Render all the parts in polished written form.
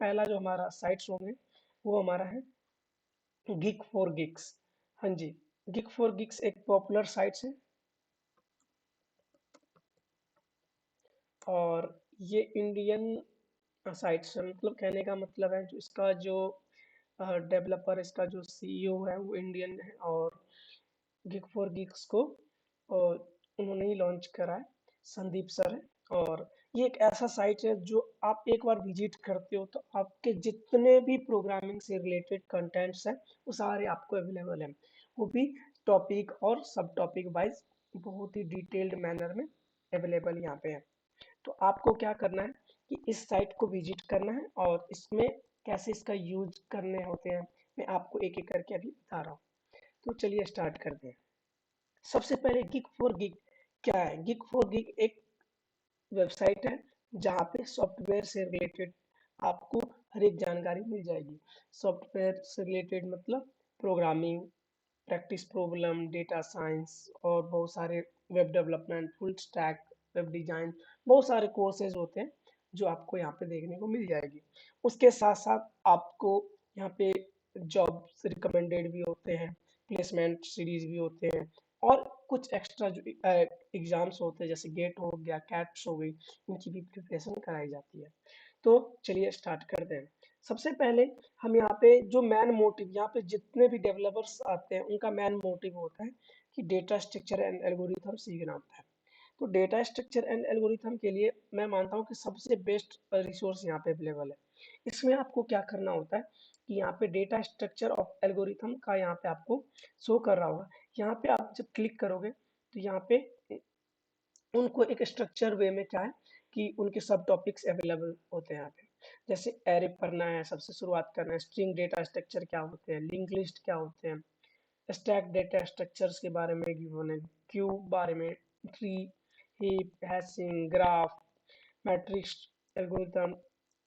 पहला जो हमारा साइट्स होंगे वो हमारा है गिग फॉर गिग्स। हाँ जी, गिग फॉर गिग्स एक पॉपुलर साइट्स है और ये इंडियन साइट्स है, मतलब कहने का मतलब है जो इसका जो डेवलपर, इसका जो सीईओ है वो इंडियन है और गिग फॉर गिग्स को और उन्होंने ही लॉन्च करा है, संदीप सर है। और ये एक ऐसा साइट है जो आप एक बार विजिट करते हो तो आपके जितने भी प्रोग्रामिंग से रिलेटेड कंटेंट्स हैं वो सारे आपको अवेलेबल हैं, वो भी टॉपिक और सब टॉपिक वाइज बहुत ही डिटेल्ड मैनर में अवेलेबल यहाँ पे है। तो आपको क्या करना है कि इस साइट को विजिट करना है और इसमें कैसे इसका यूज करने होते हैं मैं आपको एक एक करके अभी बता रहा हूँ। तो चलिए स्टार्ट करते हैं। सबसे पहले गिग फॉर गिग क्या है? गिग फॉर गिग एक वेबसाइट है जहाँ पे सॉफ्टवेयर से रिलेटेड आपको हर एक जानकारी मिल जाएगी। सॉफ्टवेयर से रिलेटेड मतलब programming, practice problem, data science और बहुत सारे web development, full stack, web design, बहुत सारे कोर्सेज होते हैं जो आपको यहाँ पे देखने को मिल जाएगी। उसके साथ साथ आपको यहाँ पे जॉब्स रिकमेंडेड भी होते हैं, प्लेसमेंट सीरीज भी होते हैं और कुछ एक्स्ट्रा जो एग्जाम्स होते हैं जैसे गेट हो गया, कैट्स हो गई, इनकी भी प्रिपरेशन कराई जाती है। तो चलिए स्टार्ट करते हैं। सबसे पहले हम यहाँ पे जो मैन मोटिव, यहाँ पे जितने भी डेवलपर्स आते हैं उनका मैन मोटिव होता है कि डेटा स्ट्रक्चर एंड एल्गोरिथम सीखना होता है। तो डेटा स्ट्रक्चर एंड एल्गोरिथम के लिए मैं मानता हूँ कि सबसे बेस्ट रिसोर्स यहाँ पे अवेलेबल है। इसमें आपको क्या करना होता है कि यहाँ पे डेटा स्ट्रक्चर ऑफ एल्गोरिथम का यहाँ पे आपको शो कर रहा होगा। यहाँ पे आप जब क्लिक करोगे तो यहाँ पे उनको एक स्ट्रक्चर वे में क्या है कि उनके सब टॉपिक्स अवेलेबल होते हैं यहाँ पे। जैसे एरे पढ़ना है, सबसे शुरुआत करना है, स्ट्रिंग डेटा स्ट्रक्चर क्या होते हैं, लिंक लिस्ट क्या होते हैं, स्टैक डेटा स्ट्रक्चर्स के बारे में गिवन है, क्यू बारे में, tree, heap, hashing, graph, matrix algorithm,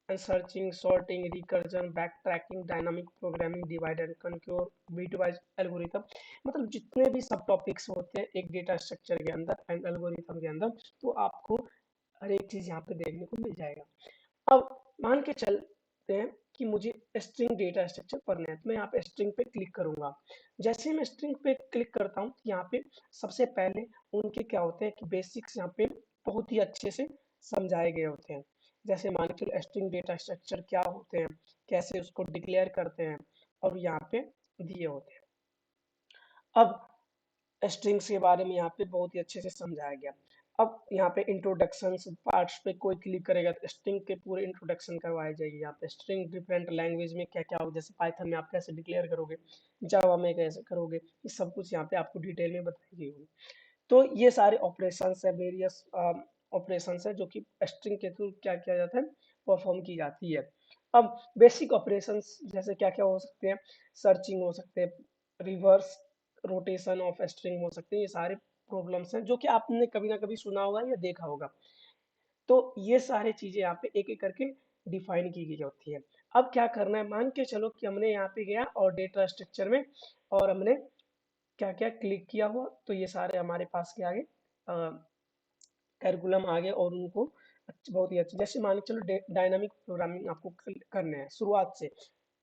searching, sorting, recursion, back tracking, dynamic programming, divide and conquer, bitwise algorithm, मतलब जितने भी सब टॉपिक्स होते हैं एक डेटा स्ट्रक्चर के अंदर एंड एल्गोरिथम के अंदर, तो आपको हर एक चीज यहाँ पे देखने को मिल जाएगा। अब मान के चलते हैं कि मुझे स्ट्रिंग डेटा स्ट्रक्चर पढ़ना है तो मैं यहाँ पे स्ट्रिंग पे क्लिक करूंगा। जैसे ही मैं स्ट्रिंग पे क्लिक करता हूँ तो यहाँ पे सबसे पहले उनके क्या होते हैं कि बेसिक्स यहाँ पे बहुत ही अच्छे से समझाए गए होते हैं। जैसे मान के चलो स्ट्रिंग डेटा स्ट्रक्चर क्या होते हैं, कैसे उसको डिक्लेयर करते हैं और यहाँ पे दिए होते हैं। अब स्ट्रिंग्स के बारे में यहाँ पे बहुत ही अच्छे से समझाया गया। अब यहाँ पे इंट्रोडक्शन पार्ट्स पे कोई क्लिक करेगा तो स्ट्रिंग के पूरे इंट्रोडक्शन करवाई जाएगी। यहाँ पे स्ट्रिंग डिफरेंट लैंग्वेज में क्या क्या हो, जैसे पाइथन में आप कैसे डिक्लेयर करोगे, जावा में कैसे करोगे, ये सब कुछ यहाँ पे आपको डिटेल में बताई गई होगी। तो ये सारे ऑपरेशंस है, वेरियस ऑपरेशंस है जो कि स्ट्रिंग के थ्रू क्या किया जाता है, परफॉर्म की जाती है। अब बेसिक ऑपरेशंस जैसे क्या क्या हो सकते हैं, सर्चिंग हो सकते हैं, रिवर्स रोटेशन ऑफ स्ट्रिंग हो सकते हैं, ये सारे प्रॉब्लम्स हैं जो कि आपने कभी ना कभी सुना होगा या देखा होगा। तो ये सारी चीजें यहाँ पे एक एक करके डिफाइन की गई होती है। अब क्या करना है, मान के चलो कि हमने यहाँ पे गया और डेटा स्ट्रक्चर में और हमने क्या क्या क्लिक किया हुआ, तो ये सारे हमारे पास के आगे कैरिकुलम आ गए और उनको बहुत ही अच्छे, जैसे मान के चलो डायनामिक प्रोग्रामिंग आपको करने हैं शुरुआत से,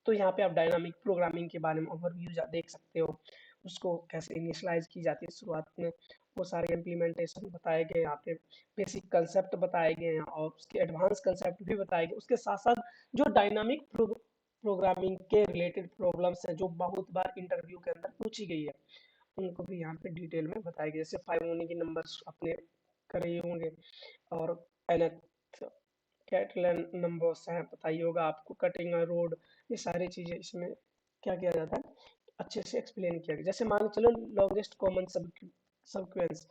तो यहाँ पे आप डायनामिक प्रोग्रामिंग के बारे में ओवरव्यू देख सकते हो, उसको कैसे इनिशियलाइज की जाती है शुरुआत में, वो सारे इम्प्लीमेंटेशन बताए गए यहाँ पे, बेसिक कंसेप्ट बताए गए हैं और उसके एडवांस कंसेप्ट भी बताए गए। उसके साथ साथ जो डायनामिक प्रोग्रामिंग के रिलेटेड प्रॉब्लम्स हैं जो बहुत बार इंटरव्यू के अंदर पूछी गई है, उनको भी यहाँ पे डिटेल में बताया गया। जैसे फाइवोनिक नंबर्स अपने करे होंगे और nth कैटलन नंबर्स हैं, पता ही होगा आपको, कटिंग रोड, ये सारी चीजें इसमें क्या किया जाता है, अच्छे से एक्सप्लेन किया गया। जैसे मान के चलो लॉन्गेस्ट कॉमन सबक्वेंस,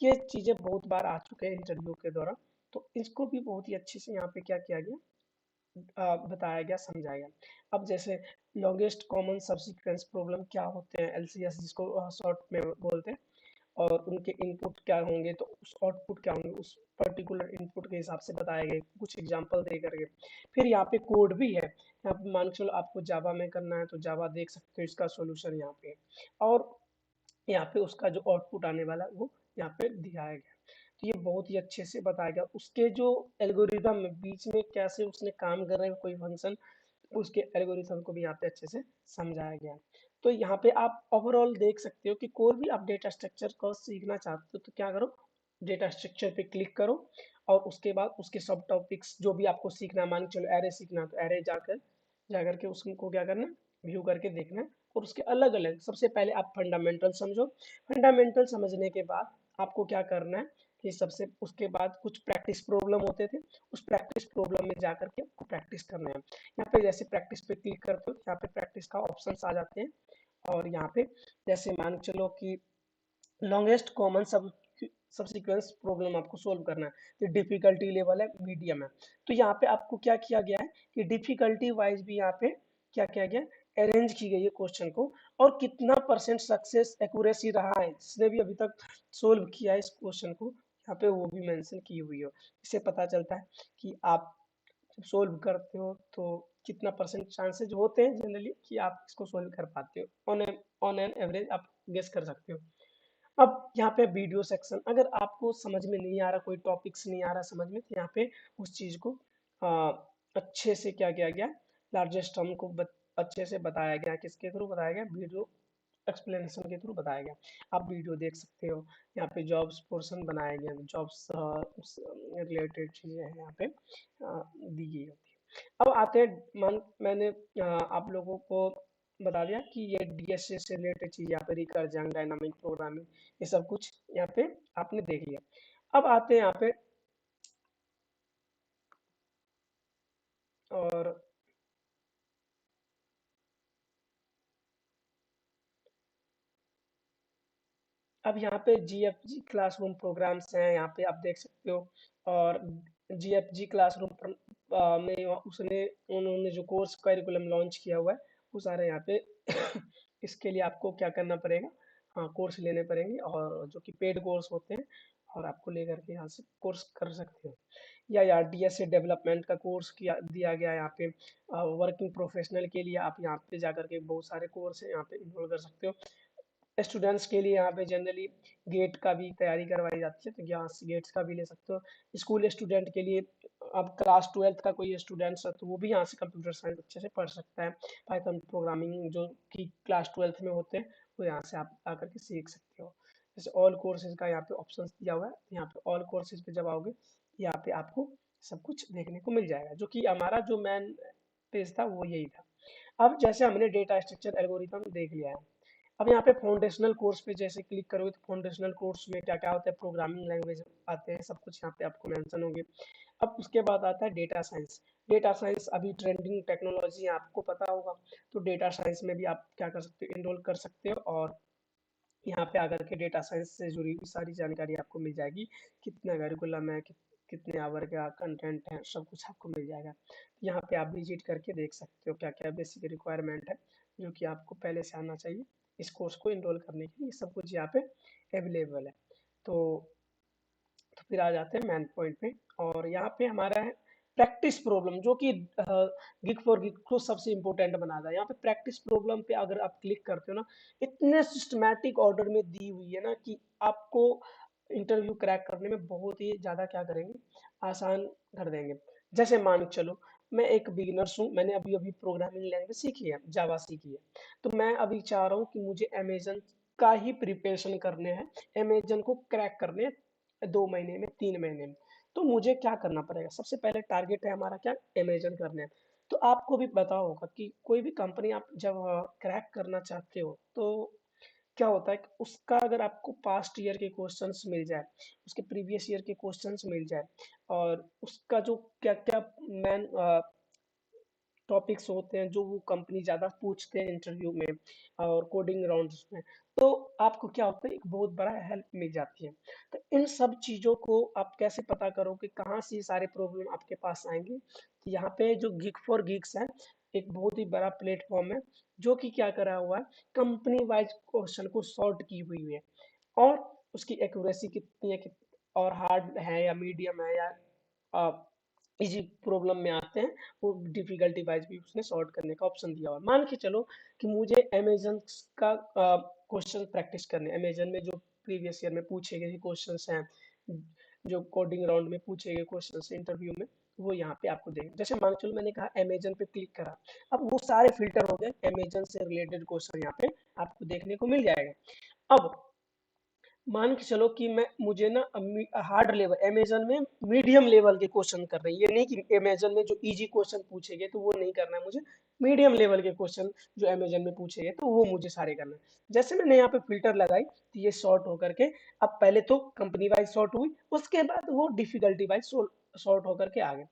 ये चीजें बहुत बार आ चुके हैं इंटरव्यू के दौरान, तो इसको भी बहुत ही अच्छे से यहाँ पे क्या किया गया, बताया गया, समझाया गया। अब जैसे लॉन्गेस्ट कॉमन सबसीक्वेंस प्रॉब्लम क्या होते हैं, एलसीएस जिसको शॉर्ट में बोलते हैं, और उनके इनपुट क्या होंगे तो उस आउटपुट क्या होंगे, उस पर्टिकुलर इनपुट के हिसाब से बताए गए कुछ एग्जांपल दे करके। फिर यहाँ पे कोड भी है, यहाँ पे मान के चलो आपको जावा में करना है तो जावा देख सकते हो, इसका सॉल्यूशन यहाँ पे, और यहाँ पे उसका जो आउटपुट आने वाला है वो यहाँ पे दिखाया गया। तो ये बहुत ही अच्छे से बताया गया। उसके जो एल्गोरिदम में बीच में कैसे उसने काम कर रहे हैं कोई फंक्शन, उसके एल्गोरिथम को भी यहाँ पे अच्छे से समझाया गया है। तो यहाँ पे आप ओवरऑल देख सकते हो कि कोई भी आप डेटा स्ट्रक्चर को सीखना चाहते हो तो क्या करो, डेटा स्ट्रक्चर पे क्लिक करो और उसके बाद उसके सब टॉपिक्स जो भी आपको सीखना है, मान के चलो एरे सीखना है तो एरे जाकर जाकर के उसको क्या करना है, व्यू करके देखना है। और उसके अलग अलग सबसे पहले आप फंडामेंटल समझो। फंडामेंटल समझने के बाद आपको क्या करना है कि सबसे उसके बाद कुछ प्रैक्टिस प्रॉब्लम होते थे, उस प्रैक्टिस प्रॉब्लम में जाकर के आपको प्रैक्टिस करना है। यहाँ पे जैसे प्रैक्टिस पे क्लिक करते हो, यहाँ पे प्रैक्टिस का ऑप्शंस आ जाते हैं। और यहाँ पे जैसे मान के चलो कि लॉन्गेस्ट कॉमन सबसीक्वेंस प्रॉब्लम आपको सोल्व करना है, तो डिफिकल्टी लेवल है मीडियम है। तो यहाँ पे आपको क्या किया गया है कि डिफिकल्टी वाइज भी यहाँ पे क्या किया गया, अरेंज की गई है क्वेश्चन को, और कितना परसेंट सक्सेस एक्यूरेसी रहा है जिसने भी अभी तक सोल्व किया है इस क्वेश्चन को, यहाँ पे वो भी मेंशन की हुई हो। इससे पता चलता है कि आप जब सोल्व करते हो तो कितना परसेंट चांसेस होते हैं जनरली कि आप इसको सोल्व कर पाते हो, ऑन एन एवरेज आप गेस कर सकते हो। अब यहाँ पे वीडियो सेक्शन, अगर आपको समझ में नहीं आ रहा, कोई टॉपिक्स नहीं आ रहा समझ में, तो यहाँ पे उस चीज को आ, अच्छे से क्या किया गया, लार्जेस्ट टर्म को अच्छे से बताया गया, किसके थ्रू बताया गया, वीडियो एक्सप्लेनेशन के थ्रू बताया गया। आप वीडियो देख सकते हो। यहाँ पे जॉब्स पोर्शन बनाया गया, जॉब्स रिलेटेड चीजें हैं यहाँ पे दी गई होती है। अब आते हैं, मैंने आप लोगों को बता दिया कि ये डीएसए से रिलेटेड चीज, यहाँ पे रिकर्जन, डायनामिक प्रोग्रामिंग, ये सब कुछ यहाँ पे आपने देख लिया। अब आते हैं यहाँ पे, और अब यहाँ पे जीएफजी क्लासरूम प्रोग्राम्स हैं, यहाँ पे आप देख सकते हो। और जीएफजी क्लासरूम में उसने उन्होंने जो कोर्स करिकुलम लॉन्च किया हुआ है वो सारे यहाँ पे इसके लिए आपको क्या करना पड़ेगा, हाँ कोर्स लेने पड़ेंगे, और जो कि पेड कोर्स होते हैं, और आपको लेकर के यहाँ से कोर्स कर सकते हो। या यार डीएसए डेवलपमेंट का कोर्स किया दिया गया है यहाँ पे। वर्किंग प्रोफेशनल के लिए आप यहाँ पे जाकर के बहुत सारे कोर्स हैं यहाँ पे इन्रोल कर सकते हो। स्टूडेंट्स के लिए यहाँ पे जनरली गेट का भी तैयारी करवाई जाती है, तो यहाँ से गेट्स का भी ले सकते हो। स्कूल स्टूडेंट के लिए, अब क्लास ट्वेल्थ का कोई स्टूडेंट्स है तो वो भी यहाँ से कंप्यूटर साइंस अच्छे से पढ़ सकता है। पाइथन प्रोग्रामिंग जो कि क्लास ट्वेल्थ में होते हैं वो यहाँ से आप आकर के सीख सकते हो। जैसे ऑल कोर्सेज का यहाँ पे ऑप्शन दिया हुआ है, यहाँ पे ऑल कोर्सेज पे जब आओगे यहाँ पे आपको सब कुछ देखने को मिल जाएगा, जो कि हमारा जो मेन पेज था वो यही था। अब जैसे हमने डेटा स्ट्रक्चर एल्गोरिथम देख लिया है, अब यहाँ पे फाउंडेशनल कोर्स पे जैसे क्लिक करोगे तो फाउंडेशनल कोर्स में क्या क्या होता है, प्रोग्रामिंग लैंग्वेज आते हैं, सब कुछ यहाँ पे आपको मेंशन होंगे। अब उसके बाद आता है डेटा साइंस। डेटा साइंस अभी ट्रेंडिंग टेक्नोलॉजी है, आपको पता होगा। तो डेटा साइंस में भी आप क्या कर सकते हो, इनरोल कर सकते हो, और यहाँ पे आकर के डेटा साइंस से जुड़ी हुई सारी जानकारी आपको मिल जाएगी। कितना करिकुलम है, कितने आवर का कंटेंट है, सब कुछ आपको मिल जाएगा। यहाँ पे आप विजिट करके देख सकते हो क्या क्या बेसिक रिक्वायरमेंट है जो कि आपको पहले से आना चाहिए इस कोर्स को इनरोल करने के लिए, सब कुछ यहाँ पे अवेलेबल है। तो फिर आ जाते हैं मेन पॉइंट पे, और यहाँ पे हमारा है प्रैक्टिस प्रॉब्लम, जो कि गिग फॉर गिग को सबसे इंपॉर्टेंट बनाता है। यहाँ पे प्रैक्टिस प्रॉब्लम पे अगर आप क्लिक करते हो ना, इतने सिस्टमैटिक ऑर्डर में दी हुई है ना कि आपको इंटरव्यू क्रैक करने में बहुत ही ज्यादा क्या करेंगे, आसान कर देंगे। जैसे मान के चलो मैं एक बिगिनर्स हूँ, मैंने अभी अभी प्रोग्रामिंग लैंग्वेज सीखी है, जावा सीखी है। तो मैं अभी चाह रहा हूँ कि मुझे अमेजन का ही प्रिपरेशन करने हैं, अमेजन को क्रैक करने हैं 2 महीने में, 3 महीने में। तो मुझे क्या करना पड़ेगा, सबसे पहले टारगेट है हमारा क्या, अमेजन करना है। तो आपको भी पता होगा कि कोई भी कंपनी आप जब क्रैक करना चाहते हो तो क्या होता है कि उसका अगर आपको पास्ट ईयर के क्वेश्चंस मिल जाए, उसके प्रीवियस ईयर के क्वेश्चंस मिल जाए, और उसका जो क्या क्या मैन टॉपिक्स होते हैं जो वो कंपनी ज़्यादा पूछते हैं इंटरव्यू में और कोडिंग राउंड्स में, तो आपको क्या होता है, एक बहुत बड़ा हेल्प मिल जाती है। तो इन सब चीज़ों को आप कैसे पता करोगे, कहाँ से ये सारे प्रॉब्लम आपके पास आएंगे, तो यहाँ पे जो गिग फॉर गिग्स है, एक बहुत ही बड़ा प्लेटफॉर्म है जो कि क्या करा हुआ है, कंपनी वाइज क्वेश्चन को सॉर्ट की हुई है, और उसकी एक्यूरेसी कितनी है, और हार्ड है या मीडियम है या इजी प्रॉब्लम में आते हैं, वो डिफिकल्टी वाइज भी उसने सॉर्ट करने का ऑप्शन दिया हुआ है। मान के चलो कि मुझे अमेजन का क्वेश्चन प्रैक्टिस करने, अमेजन में जो प्रीवियस ईयर में पूछे गए क्वेश्चंस हैं जो कोडिंग राउंड में पूछे गए क्वेश्चन इंटरव्यू में, वो यहाँ पे आपको देंगे। जैसे मान के चलो मैंने कहा अमेजन पे क्लिक करा, अब वो सारे फिल्टर हो गए, अमेजन से रिलेटेड क्वेश्चन यहाँ पे आपको देखने को मिल जाएगा। अब मान के चलो कि मैं मुझे ना हार्ड लेवल अमेजन में मीडियम लेवल के क्वेश्चन कर रही है, ये नहीं कि अमेजन में जो इजी क्वेश्चन पूछे गए तो वो नहीं करना है मुझे, मीडियम लेवल के क्वेश्चन जो अमेजन में पूछे गए तो वो मुझे सारे करना है। जैसे मैंने यहाँ पे फिल्टर लगाई तो ये सॉर्ट होकर के, अब पहले तो कंपनी वाइज सॉर्ट हुई, उसके बाद वो डिफिकल्टी वाइज सॉर्ट होकर के आ गए।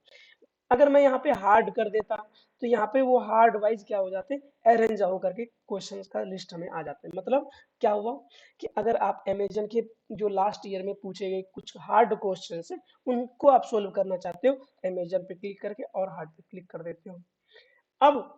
अगर मैं यहाँ पे हार्ड कर देता तो यहाँ पे वो हार्ड वाइज क्या हो जाते, अरेंज होकर के क्वेश्चंस का लिस्ट हमें आ जाते हैं। मतलब क्या हुआ कि अगर आप अमेजन के जो लास्ट ईयर में पूछे गए कुछ हार्ड क्वेश्चंस है उनको आप सोल्व करना चाहते हो, अमेजन पे क्लिक करके और हार्ड पे क्लिक कर देते हो। अब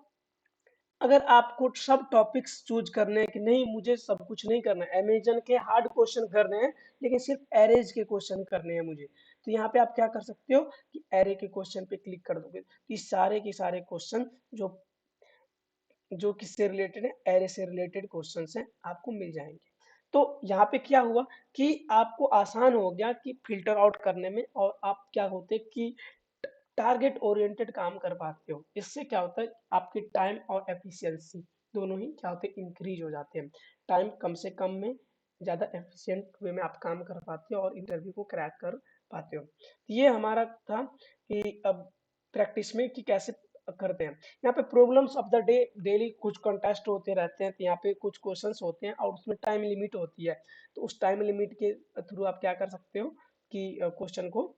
अगर आपको सब टॉपिक्स चूज करने हैं कि नहीं मुझे सब कुछ नहीं करना है, अमेजन के हार्ड क्वेश्चन करने हैं लेकिन सिर्फ एरेज के क्वेश्चन करने हैं मुझे, तो यहाँ पे आप क्या कर सकते हो कि एरे के क्वेश्चन पे क्लिक कर दोगे तो ये सारे के सारे क्वेश्चन जो जो किससे रिलेटेड है, एरे से रिलेटेड क्वेश्चंस हैं आपको मिल जाएंगे। तो यहाँ पे क्या हुआ कि आपको आसान हो गया कि फिल्टर आउट करने में, और आप क्या होते कि टारगेट ओरिएंटेड काम कर पाते हो। इससे क्या होता है आपकी टाइम और एफिशिएंसी दोनों ही क्या होते हैं, इंक्रीज हो जाते हैं। टाइम कम से कम में ज़्यादा एफिशिएंट वे में आप काम कर पाते हो और इंटरव्यू को क्रैक कर पाते हो। तो ये हमारा था कि अब प्रैक्टिस में कि कैसे करते हैं। यहाँ पे problems of the day, daily कुछ कंटेस्ट होते रहते हैं, तो यहाँ पे कुछ क्वेश्चंस होते हैं और उसमें टाइम लिमिट होती है, तो उस टाइम लिमिट के थ्रू आप क्या कर सकते हो कि क्वेश्चन को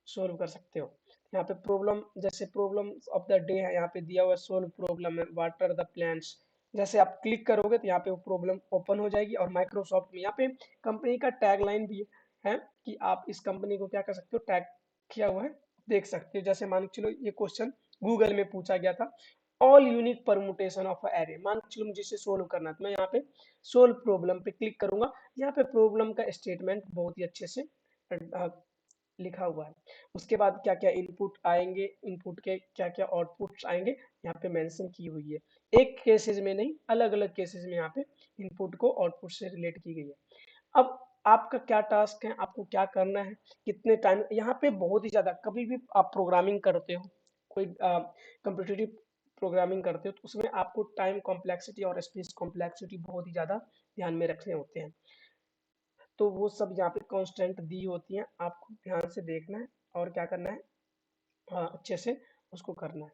सोल्व कर सकते हो। यहाँ पे प्रॉब्लम, जैसे प्रॉब्लम ऑफ द डे है, यहाँ पे दिया हुआ सोल्व प्रॉब्लम है, वाट आर द प्लान्स। जैसे आप क्लिक करोगे तो यहाँ पे वो प्रॉब्लम ओपन हो जाएगी। और माइक्रोसॉफ्ट में यहाँ पे कंपनी का टैग लाइन भी है कि आप इस कंपनी को क्या कर सकते हो, टैग किया हुआ है, देख सकते हो। जैसे मान के चलो ये क्वेश्चन गूगल में पूछा गया था, all unique permutation of array, मान के चलो मुझे इसे सोल्व करना है, तो मैं यहाँ पे सोल्व प्रॉब्लम पे क्लिक करूंगा। यहाँ पे प्रॉब्लम का स्टेटमेंट बहुत ही अच्छे से लिखा हुआ है। उसके बाद क्या क्या इनपुट आएंगे, इनपुट के क्या क्या आउटपुट्स आएंगे यहाँ पे मेंशन की हुई है। एक केसेस में नहीं, अलग अलग केसेस में यहाँ पे इनपुट को आउटपुट से रिलेट की गई है। अब आपका क्या टास्क है, आपको क्या करना है, कितने टाइम, यहाँ पे बहुत ही ज्यादा, कभी भी आप प्रोग्रामिंग करते हो, कोई कम्पिटिटिव प्रोग्रामिंग करते हो तो उसमें आपको टाइम कॉम्प्लेक्सिटी और स्पेस कॉम्प्लेक्सिटी बहुत ही ज्यादा ध्यान में रखने होते हैं। तो वो सब यहाँ पे कांस्टेंट दी होती हैं, आपको ध्यान से देखना है और क्या करना है, हाँ अच्छे से उसको करना है।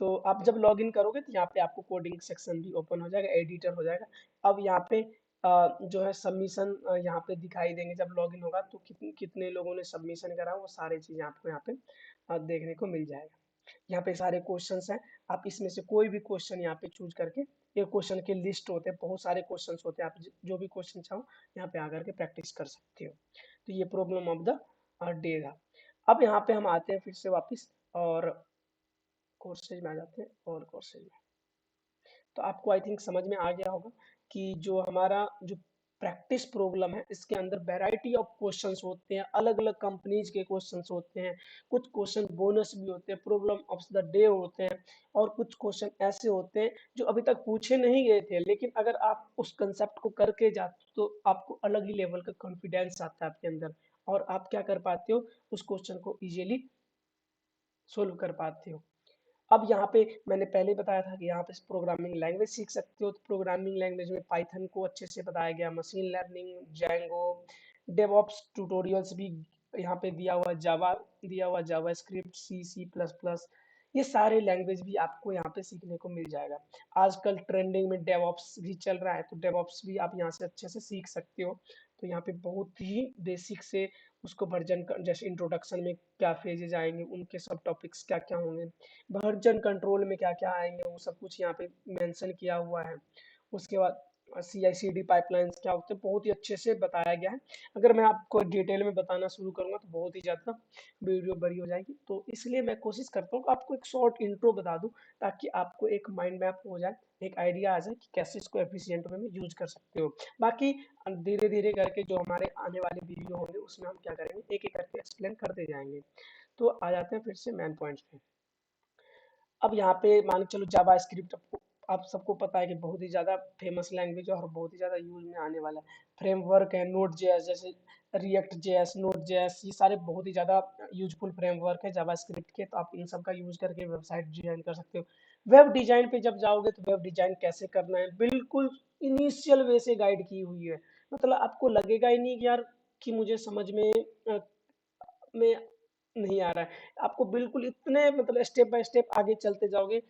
तो आप जब लॉगिन करोगे तो यहाँ पे आपको कोडिंग सेक्शन भी ओपन हो जाएगा, एडिटर हो जाएगा। अब यहाँ पे जो है सबमिशन यहाँ पे दिखाई देंगे, जब लॉगिन होगा तो कितने कितने लोगों ने सबमिशन करा वो सारी चीजें आपको यहाँ पे देखने को मिल जाएगा। यहाँ पे सारे क्वेश्चंस हैं, आप इसमें से कोई भी क्वेश्चन यहाँ पे चूज करके, ये क्वेश्चन के लिस्ट होते हैं, बहुत सारे क्वेश्चंस होते हैं, आप जो भी क्वेश्चन चाहो यहाँ पे आकर के प्रैक्टिस कर सकते हो। तो ये प्रॉब्लम ऑफ द डे था। अब यहाँ पे हम आते हैं फिर से वापस और कोर्सेज में आ जाते हैं, और कोर्सेज में तो आपको आई थिंक समझ में आ गया होगा कि जो हमारा जो प्रैक्टिस प्रॉब्लम है इसके अंदर वैरायटी ऑफ क्वेश्चंस होते हैं, अलग अलग कंपनीज के क्वेश्चंस होते हैं, कुछ क्वेश्चन बोनस भी होते हैं, प्रॉब्लम ऑफ द डे होते हैं, और कुछ क्वेश्चन ऐसे होते हैं जो अभी तक पूछे नहीं गए थे, लेकिन अगर आप उस कंसेप्ट को करके जाते हो तो आपको अलग ही लेवल का कॉन्फिडेंस आता है आपके अंदर, और आप क्या कर पाते हो, उस क्वेश्चन को इजीली सोल्व कर पाते हो। अब यहाँ पे मैंने पहले बताया था कि यहाँ पे प्रोग्रामिंग लैंग्वेज सीख सकते हो, तो प्रोग्रामिंग लैंग्वेज में पाइथन को अच्छे से बताया गया, machine learning, Django, DevOps tutorials भी यहाँ पे दिया हुआ, जावा दिया हुआ, जावा स्क्रिप्ट, सी, सी प्लस प्लस, ये सारे लैंग्वेज भी आपको यहाँ पे सीखने को मिल जाएगा। आजकल ट्रेंडिंग में डेवऑप्स भी चल रहा है, तो डेवऑप्स भी आप यहाँ से अच्छे से सीख सकते हो। तो यहाँ पे बहुत ही बेसिक से उसको वर्जन, जैसे इंट्रोडक्शन में क्या फेजेज आएंगे, उनके सब टॉपिक्स क्या क्या होंगे, वर्जन कंट्रोल में क्या क्या आएंगे, वो सब कुछ यहाँ पे मेंशन किया हुआ है। उसके बाद CI/CD पाइपलाइंस क्या होते हैं, बहुत ही अच्छे से बताया गया है। अगर मैं आपको डिटेल में बताना शुरू करूंगा तो बहुत ही ज़्यादा वीडियो बड़ी हो जाएगी, तो इसलिए मैं कोशिश करता हूँ कि आपको एक शॉर्ट इंट्रो बता दूं, ताकि आपको एक माइंड मैप हो जाए, एक आइडिया आ जाए कि कैसे इसको एफिशिएंट वे में यूज कर सकते हो। बाकी धीरे धीरे करके जो हमारे आने वाले वीडियो होंगे उसमें हम क्या करेंगे, एक एक करके एक्सप्लेन करते जाएंगे। तो आ जाते हैं फिर से मेन पॉइंट्स पे। अब यहाँ पे मान के चलो जावा स्क्रिप्ट आप सबको पता है कि बहुत ही ज़्यादा फेमस लैंग्वेज है और बहुत ही ज़्यादा यूज में आने वाला है। फ्रेमवर्क है नोड जेएस, जैसे रिएक्ट जेएस, नोड जेएस, ये सारे बहुत ही ज़्यादा यूजफुल फ्रेमवर्क है जावास्क्रिप्ट के, तो आप इन सब का यूज करके वेबसाइट डिजाइन कर सकते हो। वेब डिजाइन पे जब जाओगे तो वेब डिजाइन कैसे करना है बिल्कुल इनिशियल वे से गाइड की हुई है। मतलब आपको लगेगा ही नहीं कि यार कि मुझे समझ में नहीं आ रहा है। आपको बिल्कुल इतने मतलब स्टेप बाय स्टेप आगे चलते जाओगे,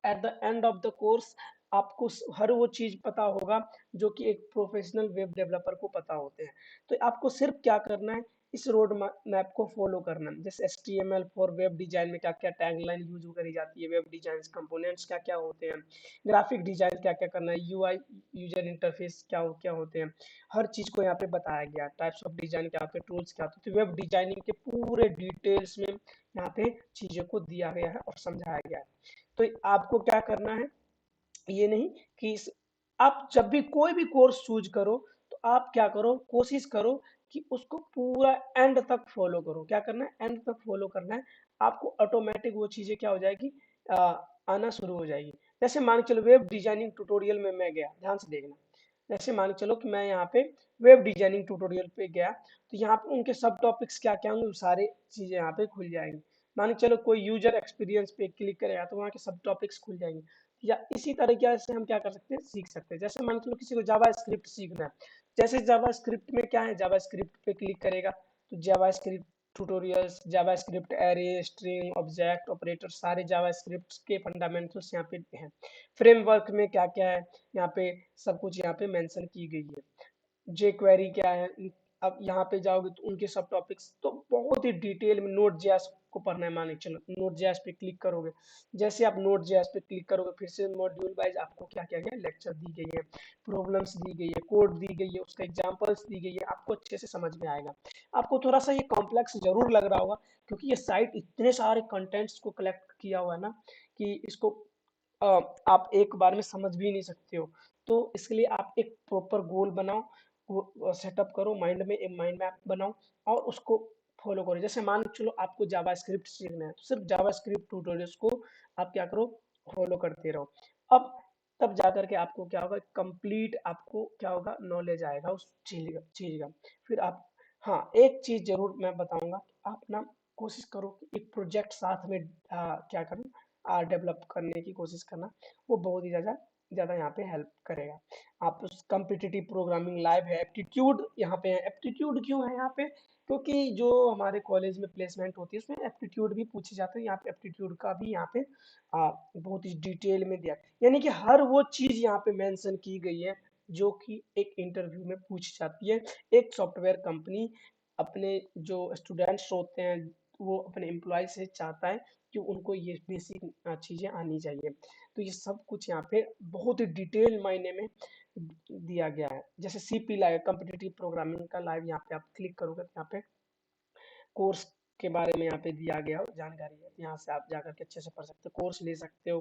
at the end of the course आपको हर वो चीज पता होगा जो कि एक प्रोफेशनल वेब डेवलपर को पता होते हैं। तो आपको सिर्फ क्या करना है, इस रोड मैप को फॉलो करना है। जैसे HTML फॉर वेब डिजाइन में क्या क्या टैगलाइन यूज करी जाती है, वेब डिजाइन कंपोनेंट्स क्या क्या होते हैं, ग्राफिक डिजाइन क्या क्या करना है, UI यूजर इंटरफेस क्या क्या होते हैं, हर चीज को यहाँ पे बताया गया। टाइप्स ऑफ डिजाइन क्या होते हैं, टूल्स क्या होते हैं, तो वेब डिजाइनिंग के पूरे डिटेल्स में यहाँ पे चीजों को दिया गया है और समझाया गया है। तो आपको क्या करना है, ये नहीं कि आप जब भी कोई भी कोर्स चूज करो तो आप क्या करो, कोशिश करो कि उसको पूरा एंड तक फॉलो करो। क्या करना है, एंड तक फॉलो करना है। आपको ऑटोमेटिक वो चीजें क्या हो जाएगी, आ, आना शुरू हो जाएगी। जैसे मान के चलो वेब डिजाइनिंग ट्यूटोरियल में मैं गया, ध्यान से देखना। जैसे मान के चलो कि मैं यहाँ पे वेब डिजाइनिंग ट्यूटोरियल पे गया, तो यहाँ पे उनके सब टॉपिक्स क्या क्या होंगे, वो सारे चीजें यहाँ पे खुल जाएंगी। मान के चलो कोई यूजर एक्सपीरियंस पे क्लिक करेगा तो वहाँ के सब टॉपिक्स खुल जाएंगे। या इसी तरीके से हम क्या कर सकते हैं, सीख सकते हैं। जैसे मान लो किसी को जावा स्क्रिप्ट सीखना है, जैसे जावा स्क्रिप्ट में क्या है, जावा स्क्रिप्ट पे क्लिक करेगा तो JavaScript tutorials, JavaScript array, string, object, operator, सारे जावा स्क्रिप्ट के फंडामेंटल्स यहाँ पे हैं। फ्रेमवर्क में क्या क्या है यहाँ पे, सब कुछ यहाँ पे मेंशन की गई है। जे क्वेरी क्या है, अब यहाँ पे जाओगे तो उनके सब टॉपिक्स तो बहुत ही डिटेल में। नोड जेएस को पढ़ना है, मान के चलो नोड जेएस पे क्लिक करोगे, जैसे आप नोड जेएस पे क्लिक करोगे फिर से मॉड्यूल वाइज आपको क्या क्या है, लेक्चर दी गई है, प्रॉब्लम्स दी गई है, कोड दी गई है, उसका एग्जांपल्स दी गई है, आपको अच्छे से समझ में आएगा। आपको थोड़ा सा ये कॉम्प्लेक्स जरूर लग रहा होगा क्योंकि ये साइट इतने सारे कंटेंट्स को कलेक्ट किया हुआ है ना कि इसको अ, आप एक बार में समझ भी नहीं सकते हो। तो इसके लिए आप एक प्रॉपर गोल बनाओ, वो सेटअप करो माइंड में, एक माइंड मैप बनाओ और उसको फॉलो करो। जैसे मान के चलो आपको जावा स्क्रिप्ट सीखना है तो सिर्फ जावा स्क्रिप्ट ट्यूटोरियल्स को आप क्या करो, फॉलो करते रहो। अब तब जा करके आपको क्या होगा, कंप्लीट आपको क्या होगा, नॉलेज आएगा उस चीज का। फिर आप, हाँ एक चीज जरूर मैं बताऊंगा, आप ना कोशिश करो कि एक प्रोजेक्ट साथ में क्या करना, डेवलप करने की कोशिश करना। वो बहुत ही ज़्यादा ज़्यादा यहाँ पे हेल्प करेगा। आप उस कम्पिटिटिव प्रोग्रामिंग लाइव है, एप्टीट्यूड यहाँ पे है। एप्टीट्यूड क्यों है यहाँ पे, क्योंकि जो हमारे कॉलेज में प्लेसमेंट होती है उसमें एप्टीट्यूड भी पूछे जाते हैं। यहाँ पे एप्टीट्यूड का भी यहाँ पे बहुत ही डिटेल में दिया, यानी कि हर वो चीज़ यहाँ पे मेंशन की गई है जो कि एक इंटरव्यू में पूछी जाती है। एक सॉफ्टवेयर कंपनी अपने जो स्टूडेंट्स होते हैं, वो अपने एम्प्लॉय से चाहता है कि उनको ये बेसिक चीज़ें आनी चाहिए। तो ये सब कुछ यहाँ पे बहुत ही डिटेल मायने में दिया गया है। जैसे CP लाइव, कम्पिटिटिव प्रोग्रामिंग का लाइव, यहाँ पे आप क्लिक करोगे तो यहाँ पे कोर्स के बारे में यहाँ पे दिया गया हो जानकारी है। यहाँ से आप जाकर के अच्छे से पढ़ सकते हो, कोर्स ले सकते हो।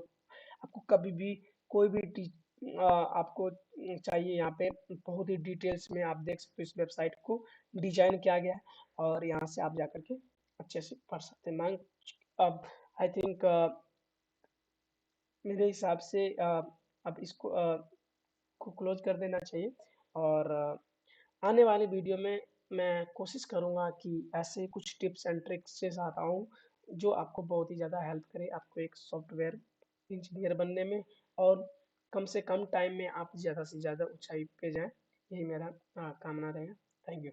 आपको कभी भी कोई भी आपको चाहिए, यहाँ पे बहुत ही डिटेल्स में आप देख सकते हो इस वेबसाइट को डिजाइन किया गया है। और यहाँ से आप जाकर के अच्छे से पढ़ सकते हैं। मैं अब आई थिंक मेरे हिसाब से अब इसको को क्लोज कर देना चाहिए। और आने वाले वीडियो में मैं कोशिश करूँगा कि ऐसे कुछ टिप्स एंड ट्रिक्स के साथ आऊँ जो आपको बहुत ही ज़्यादा हेल्प करे आपको एक सॉफ्टवेयर इंजीनियर बनने में, और कम से कम टाइम में आप ज़्यादा से ज़्यादा ऊंचाई पे जाएं। यही मेरा कामना रहेगा। Thank you.